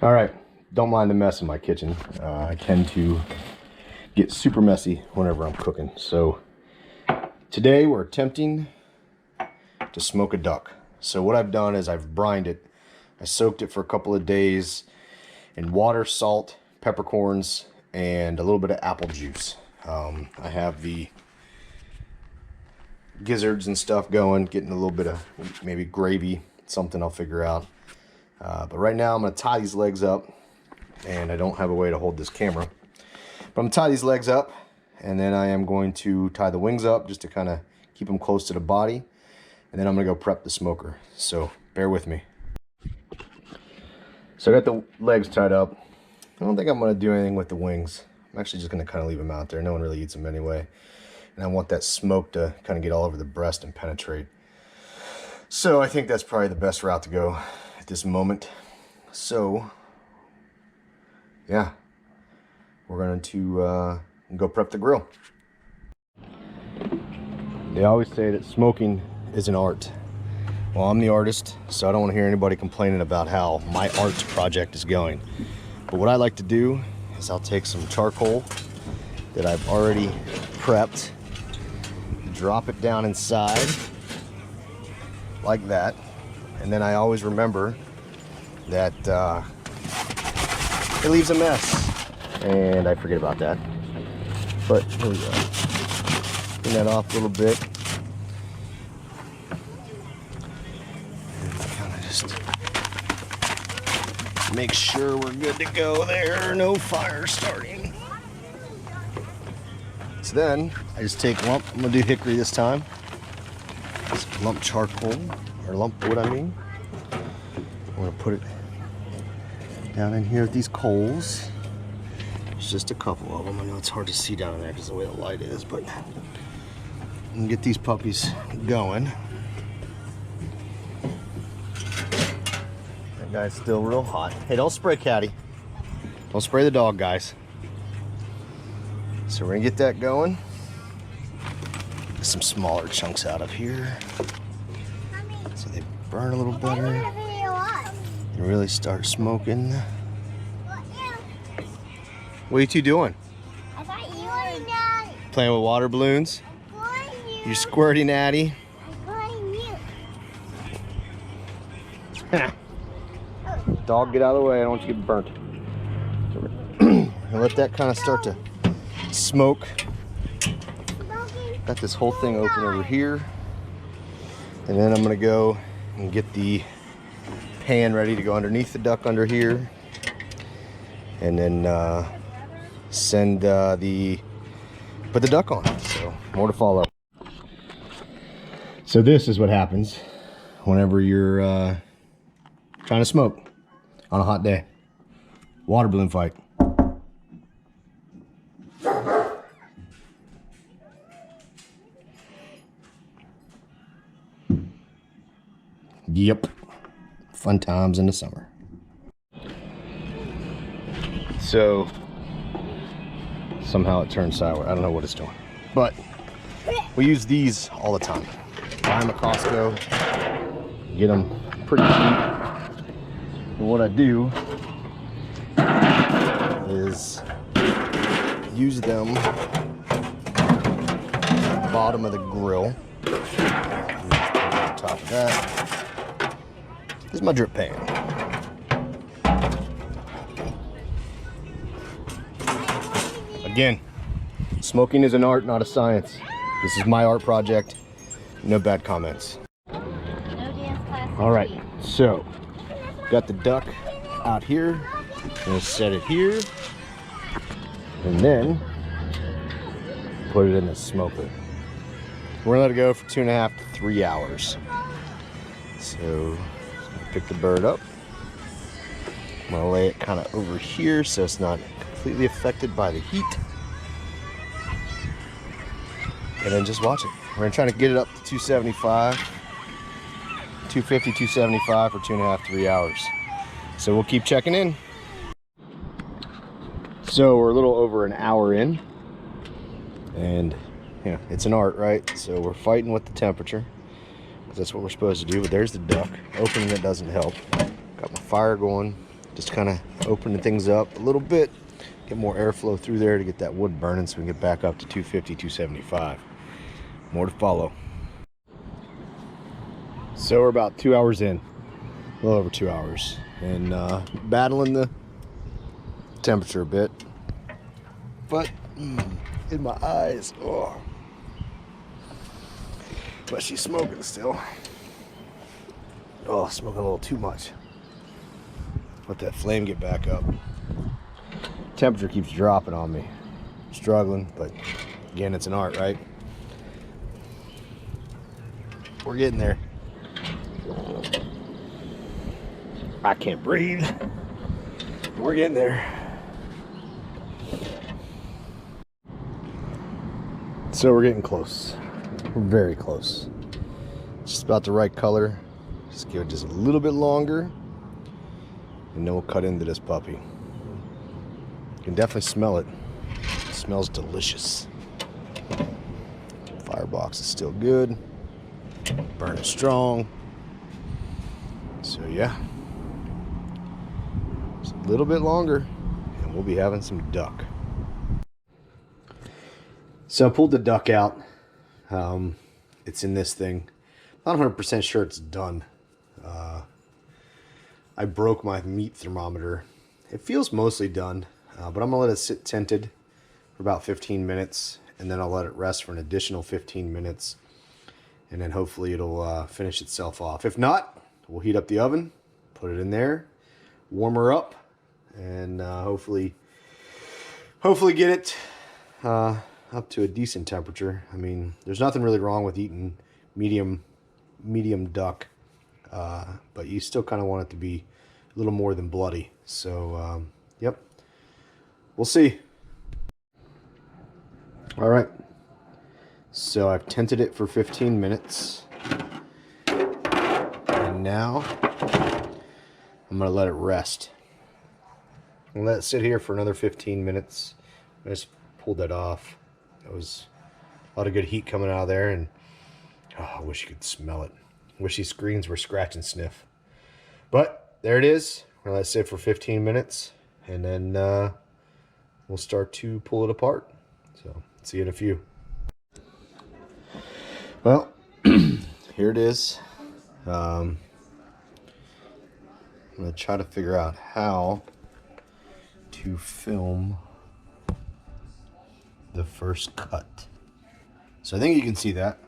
All right, don't mind the mess in my kitchen. I tend to get super messy whenever I'm cooking. So today we're attempting to smoke a duck. So what I've done is I've brined it. I soaked it for a couple of days in water, salt, peppercorns, and a little bit of apple juice. I have the gizzards and stuff going, getting a little bit of maybe gravy, something I'll figure out. But right now I'm going to tie these legs up, and I don't have a way to hold this camera. But I'm going to tie these legs up, and then I am going to tie the wings up just to kind of keep them close to the body. And then I'm going to go prep the smoker. So bear with me. So I got the legs tied up. I don't think I'm going to do anything with the wings. I'm actually just going to kind of leave them out there. No one really eats them anyway. And I want that smoke to kind of get all over the breast and penetrate. So I think that's probably the best route to go at this moment. So yeah, we're going to go prep the grill. They always say that smoking is an art. Well, I'm the artist, so I don't want to hear anybody complaining about how my art project is going. But what I like to do is I'll take some charcoal that I've already prepped, drop it down inside like that, and then I always remember that it leaves a mess, and I forget about that. But here we go. Clean that off a little bit. And kind of just make sure we're good to go there. No fire starting. So then I just take lump. I'm gonna do hickory this time. Just lump charcoal, or lump wood, I mean. I'm gonna put it down in here with these coals. There's just a couple of them. I know it's hard to see down in there because of the way the light is, but I'm gonna get these puppies going. That guy's still real hot. Hey, don't spray Caddy. Don't spray the dog, guys. So we're gonna get that going. Get some smaller chunks out of here, so they burn a little better and really start smoking. What are you two doing? I thought you were not. Playing with water balloons? You're squirting, Addie. Dog, get out of the way. I don't want you to get burnt. And let that kind of start to smoke. Got this whole thing open over here. And then I'm going to go and get the pan ready to go underneath the duck under here. And then put the duck on. So more to follow. So this is what happens whenever you're trying to smoke on a hot day. Water balloon fight. Yep. Fun times in the summer. So somehow it turned sour. I don't know what it's doing, but we use these all the time. Buy them at Costco, get them pretty cheap. And what I do is use them at the bottom of the grill. On top of that, this is my drip pan. Again, smoking is an art, not a science. This is my art project. No bad comments. All right, so got the duck out here. Gonna set it here, and then put it in the smoker. We're gonna let it go for 2.5 to 3 hours. So pick the bird up. I'm gonna lay it kind of over here so it's not completely affected by the heat. And then just watch it. We're gonna try to get it up to 275, 250, 275 for 2.5 to 3 hours. So we'll keep checking in. So we're a little over an hour in, and yeah, it's an art, right? So we're fighting with the temperature, because that's what we're supposed to do. But there's the duck. Opening it doesn't help. Got my fire going Just kind of opening things up a little bit, get more airflow through there to get that wood burning so we can get back up to 250, 275. More to follow. So we're about 2 hours in, a little over 2 hours, and battling the temperature a bit. But in my eyes, oh. But she's smoking still. Oh, smoking a little too much. Let that flame get back up. Temperature keeps dropping on me. I'm struggling, but again, it's an art, right? We're getting there. I can't breathe. We're getting there. So we're getting close. We're very close. Just about the right color. Just give it just a little bit longer, and then we'll cut into this puppy. You can definitely smell it. It smells delicious. Firebox is still good. Burning strong. So yeah, just a little bit longer, and we'll be having some duck. So I pulled the duck out. It's in this thing. Not 100% sure it's done. I broke my meat thermometer. It feels mostly done, but I'm gonna let it sit tented for about 15 minutes, and then I'll let it rest for an additional 15 minutes, and then hopefully it'll finish itself off. If not, we'll heat up the oven, put it in there, warm her up, and hopefully get it up to a decent temperature. I mean, there's nothing really wrong with eating medium duck, but you still kind of want it to be a little more than bloody. So yep, we'll see. All right, so I've tented it for 15 minutes, and now I'm gonna let it rest. I'm gonna let it sit here for another 15 minutes. I just pulled that off. There was a lot of good heat coming out of there, and oh, I wish you could smell it. Wish these screens were scratch and sniff. But there it is. We're gonna let it sit for 15 minutes, and then we'll start to pull it apart. So see you in a few. Well, here it is. I'm gonna try to figure out how to film the first cut. So I think you can see that.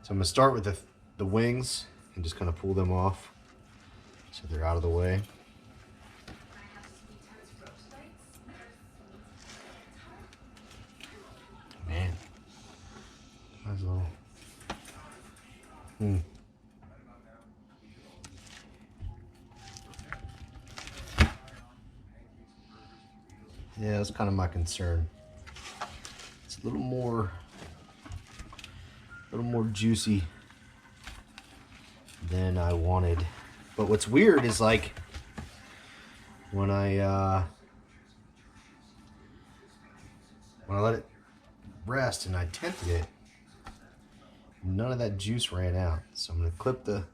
So I'm gonna start with the wings and just kind of pull them off so they're out of the way. Man, nice little. Yeah, that's kind of my concern. It's a little more juicy than I wanted. But what's weird is, like, when I let it rest and I tented it, none of that juice ran out. So I'm gonna clip the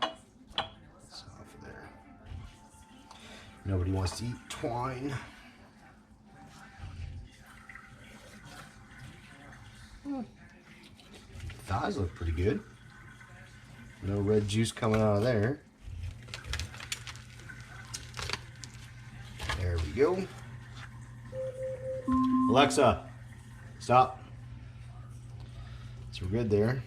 off there. Nobody wants to eat twine. Thighs look pretty good. No red juice coming out of there. There we go. Alexa, stop. So we're good there.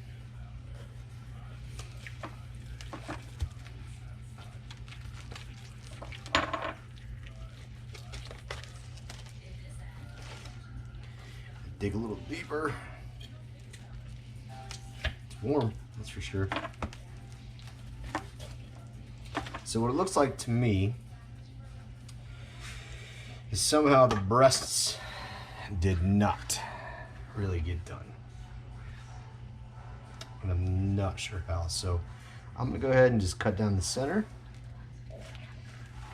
Dig a little deeper. It's warm, that's for sure. So what it looks like to me is somehow the breasts did not really get done. And I'm not sure how. So I'm gonna go ahead and just cut down the center,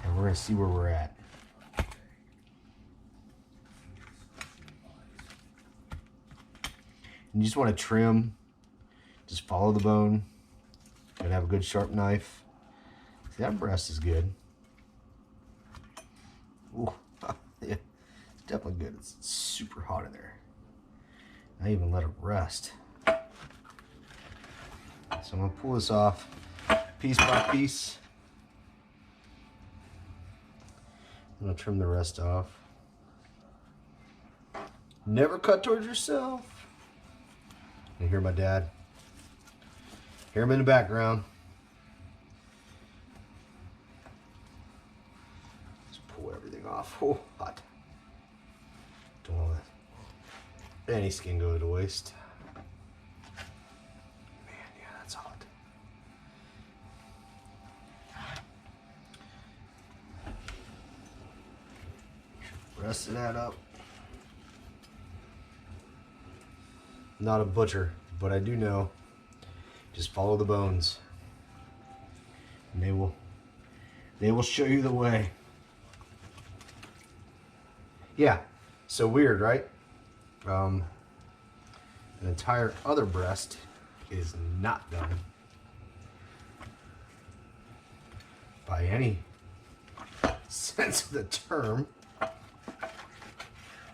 and we're gonna see where we're at. And you just want to trim, just follow the bone. Gotta have a good sharp knife. See, that breast is good. Ooh, yeah, it's definitely good. It's super hot in there. I even let it rest. So I'm gonna pull this off piece by piece. I'm gonna trim the rest off. Never cut towards yourself. You hear my dad. Hear him in the background. Just pull everything off. Oh, hot. Don't want any skin go to waste. Man, yeah, that's hot. Rest of that up. Not a butcher, but I do know. Just follow the bones, and they will show you the way. Yeah, so weird, right? An entire other breast is not done by any sense of the term.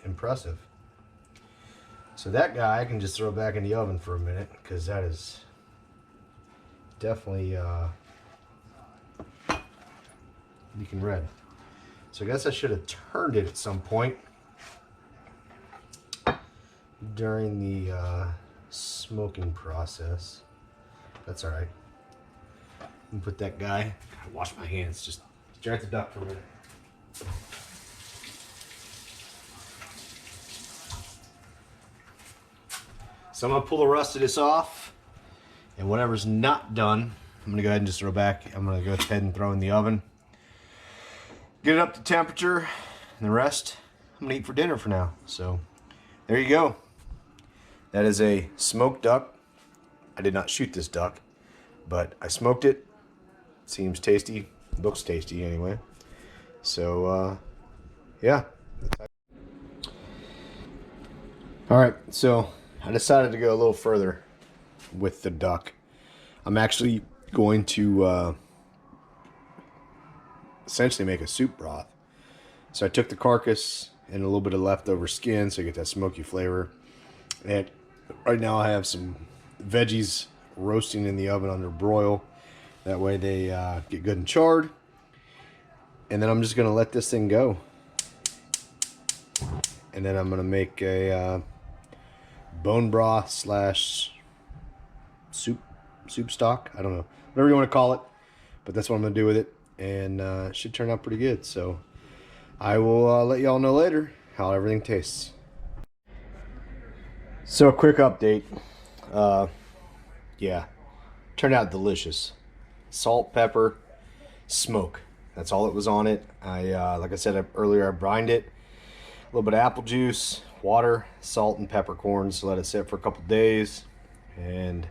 Impressive. So that guy I can just throw back in the oven for a minute, because that is definitely leaking red. So I guess I should have turned it at some point during the smoking process. That's all right. And put that guy. Gotta wash my hands. Just stare at the duck for a minute. So I'm gonna pull the rest of this off, and whatever's not done, I'm gonna go ahead and just throw back. I'm gonna go ahead and throw in the oven. Get it up to temperature, and the rest I'm gonna eat for dinner for now. So there you go. That is a smoked duck. I did not shoot this duck, but I smoked it. Seems tasty, looks tasty anyway. So yeah. All right, so I decided to go a little further with the duck. I'm actually going to essentially make a soup broth. So I took the carcass and a little bit of leftover skin so you get that smoky flavor. And right now I have some veggies roasting in the oven under broil. That way they get good and charred. And then I'm just going to let this thing go. And then I'm going to make a bone broth slash soup stock. I don't know, whatever you want to call it, but that's what I'm gonna do with it, and it should turn out pretty good. So I will let y'all know later how everything tastes. So a quick update. Yeah, turned out delicious. Salt, pepper, smoke. That's all it was on it. I like I said earlier, I brined it. A little bit of apple juice, water, salt, and peppercorns. Let it sit for a couple days, and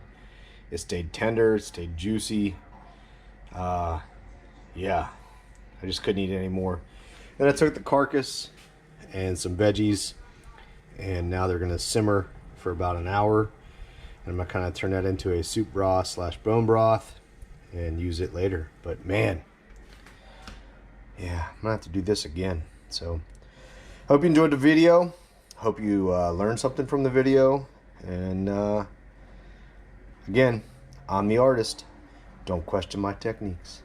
it stayed tender, it stayed juicy. Yeah, I just couldn't eat it anymore. Then I took the carcass and some veggies, and now they're gonna simmer for about an hour. And I'm gonna kind of turn that into a soup broth slash bone broth and use it later. But man, yeah, I'm gonna have to do this again. So hope you enjoyed the video. Hope you learned something from the video. And again, I'm the artist. Don't question my techniques.